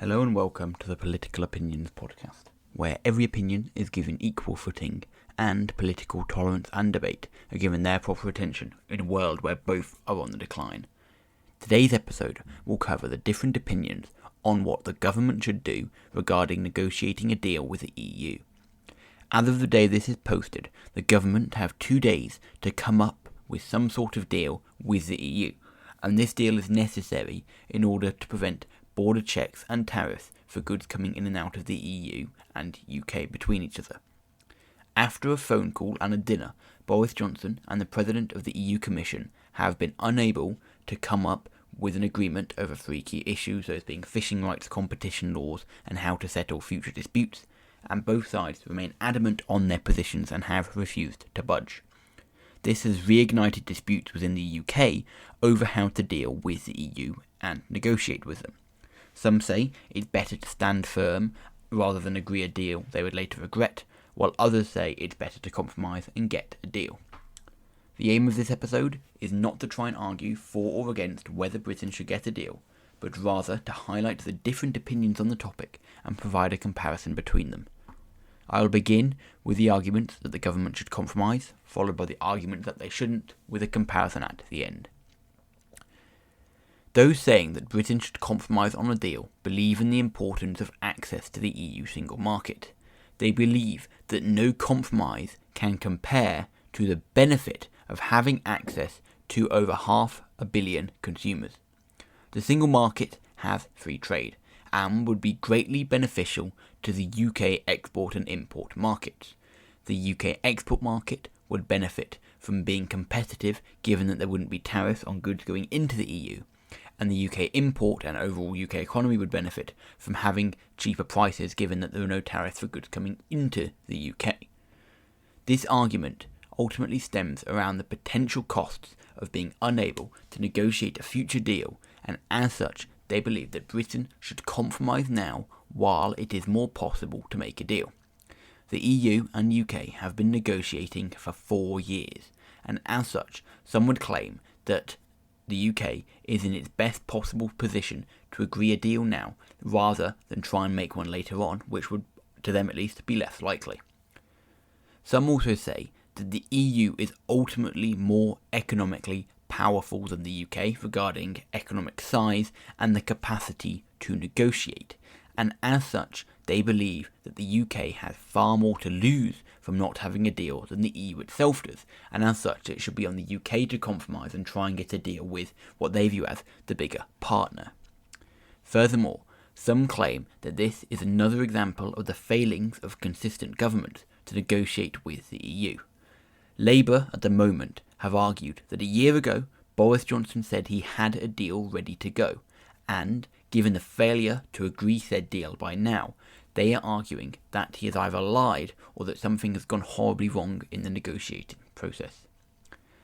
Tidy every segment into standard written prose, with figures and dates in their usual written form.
Hello and welcome to the Political Opinions podcast, where every opinion is given equal footing and political tolerance and debate are given their proper attention in a world where both are on the decline. Today's episode will cover the different opinions on what the government should do regarding negotiating a deal with the EU. As of the day this is posted, the government have 2 days to come up with some sort of deal with the EU, and this deal is necessary in order to prevent border checks and tariffs for goods coming in and out of the EU and UK between each other. After a phone call and a dinner, Boris Johnson and the President of the EU Commission have been unable to come up with an agreement over 3 key issues, those being fishing rights, competition laws, and how to settle future disputes, and both sides remain adamant on their positions and have refused to budge. This has reignited disputes within the UK over how to deal with the EU and negotiate with them. Some say it's better to stand firm rather than agree a deal they would later regret, while others say it's better to compromise and get a deal. The aim of this episode is not to try and argue for or against whether Britain should get a deal, but rather to highlight the different opinions on the topic and provide a comparison between them. I will begin with the argument that the government should compromise, followed by the argument that they shouldn't, with a comparison at the end. Those saying that Britain should compromise on a deal believe in the importance of access to the EU single market. They believe that no compromise can compare to the benefit of having access to over 500 million consumers. The single market has free trade and would be greatly beneficial to the UK export and import markets. The UK export market would benefit from being competitive given that there wouldn't be tariffs on goods going into the EU, and the UK import and overall UK economy would benefit from having cheaper prices given that there are no tariffs for goods coming into the UK. This argument ultimately stems around the potential costs of being unable to negotiate a future deal, and as such they believe that Britain should compromise now while it is more possible to make a deal. The EU and UK have been negotiating for 4 years, and as such some would claim that the UK is in its best possible position to agree a deal now rather than try and make one later on, which would, to them at least, be less likely. Some also say that the EU is ultimately more economically powerful than the UK regarding economic size and the capacity to negotiate, and as such they believe that the UK has far more to lose from not having a deal than the EU itself does, and as such it should be on the UK to compromise and try and get a deal with what they view as the bigger partner. Furthermore, some claim that this is another example of the failings of consistent governments to negotiate with the EU. Labour at the moment have argued that a year ago Boris Johnson said he had a deal ready to go, and given the failure to agree said deal by now, they are arguing that he has either lied or that something has gone horribly wrong in the negotiating process.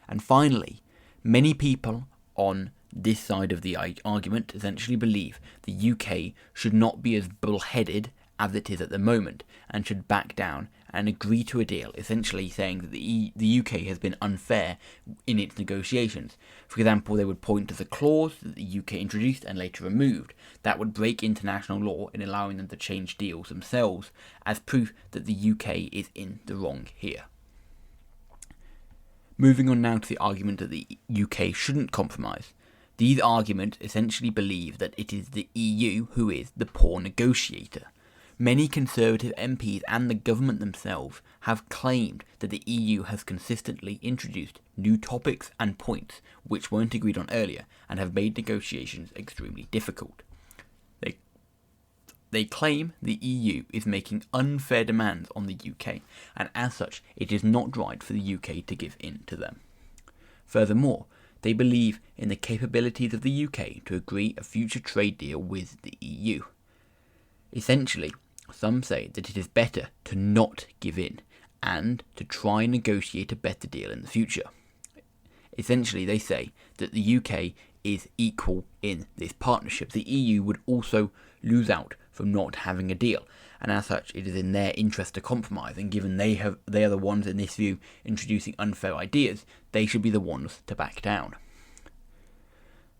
And finally, many people on this side of the argument essentially believe the UK should not be as bullheaded as it is at the moment and should back down and agree to a deal, essentially saying that the UK has been unfair in its negotiations. For example, they would point to the clause that the UK introduced and later removed that would break international law in allowing them to change deals themselves as proof that the UK is in the wrong here. Moving on now to the argument that the UK shouldn't compromise. These arguments essentially believe that it is the EU who is the poor negotiator. Many Conservative MPs and the government themselves have claimed that the EU has consistently introduced new topics and points which weren't agreed on earlier and have made negotiations extremely difficult. They claim the EU is making unfair demands on the UK, and as such it is not right for the UK to give in to them. Furthermore, they believe in the capabilities of the UK to agree a future trade deal with the EU. Essentially, some say that it is better to not give in and to try and negotiate a better deal in the future. Essentially, they say that the UK is equal in this partnership. The EU would also lose out from not having a deal, and as such it is in their interest to compromise, and given they are the ones in this view introducing unfair ideas, they should be the ones to back down.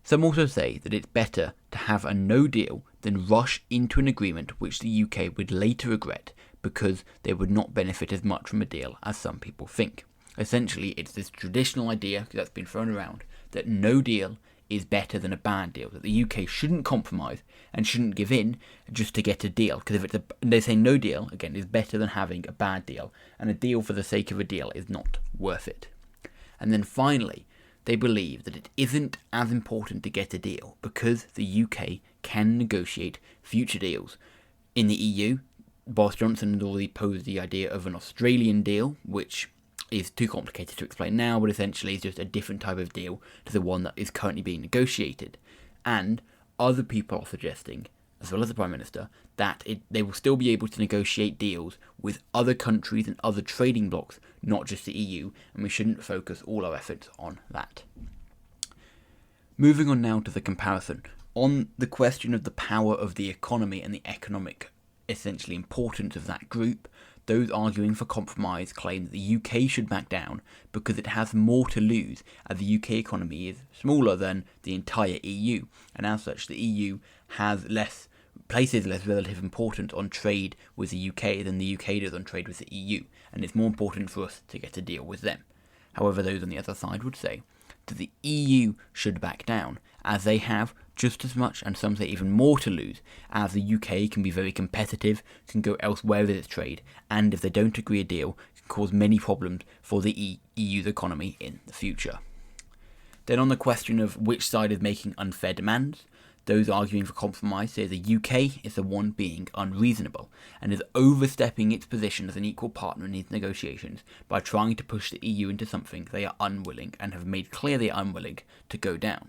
Some also say that it's better to have a no deal than rush into an agreement which the UK would later regret because they would not benefit as much from a deal as some people think. Essentially, it's this traditional idea that's been thrown around that no deal is better than a bad deal, that the UK shouldn't compromise and shouldn't give in just to get a deal, because if they say no deal, again, is better than having a bad deal, and a deal for the sake of a deal is not worth it. And then finally, they believe that it isn't as important to get a deal because the UK can negotiate future deals. In the EU, Boris Johnson has already posed the idea of an Australian deal, which is too complicated to explain now, but essentially is just a different type of deal to the one that is currently being negotiated. And other people are suggesting, as well as the Prime Minister, that they will still be able to negotiate deals with other countries and other trading blocs, not just the EU, and we shouldn't focus all our efforts on that. Moving on now to the comparison. On the question of the power of the economy and the economic, essentially, importance of that group, those arguing for compromise claim that the UK should back down because it has more to lose, as the UK economy is smaller than the entire EU, and as such the EU places less relative importance on trade with the UK than the UK does on trade with the EU, and it's more important for us to get a deal with them. However, those on the other side would say that the EU should back down, as they have just as much, and some say even more, to lose, as the UK can be very competitive, can go elsewhere with its trade, and if they don't agree a deal, can cause many problems for the EU's economy in the future. Then on the question of which side is making unfair demands, those arguing for compromise say the UK is the one being unreasonable, and is overstepping its position as an equal partner in these negotiations by trying to push the EU into something they are unwilling, and have made clear they are unwilling, to go down.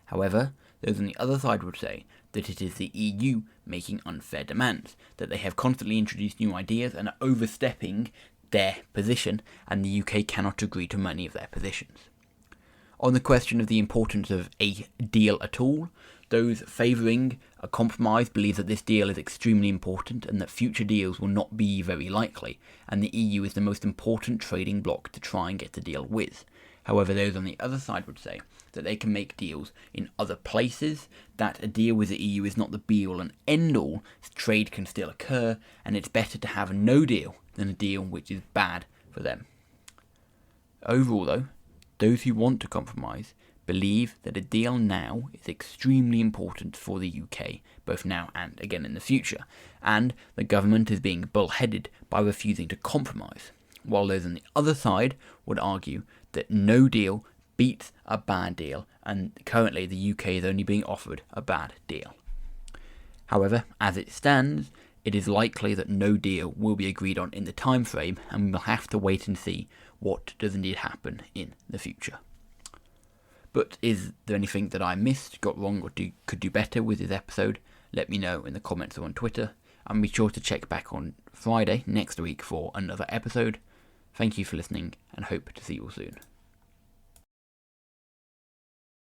However, those on the other side would say that it is the EU making unfair demands, that they have constantly introduced new ideas and are overstepping their position, and the UK cannot agree to many of their positions. On the question of the importance of a deal at all, those favouring a compromise believe that this deal is extremely important and that future deals will not be very likely, and the EU is the most important trading bloc to try and get a deal with. However, those on the other side would say that they can make deals in other places, that a deal with the EU is not the be-all and end-all, trade can still occur, and it's better to have no deal than a deal which is bad for them. Overall though, those who want to compromise believe that a deal now is extremely important for the UK, both now and again in the future, and the government is being bullheaded by refusing to compromise, while those on the other side would argue that no deal beats a bad deal, and currently the UK is only being offered a bad deal. However, as it stands, it is likely that no deal will be agreed on in the time frame, and we will have to wait and see what does indeed happen in the future. But is there anything that I missed, got wrong, or could do better with this episode? Let me know in the comments or on Twitter, and be sure to check back on Friday next week for another episode. Thank you for listening, and hope to see you all soon.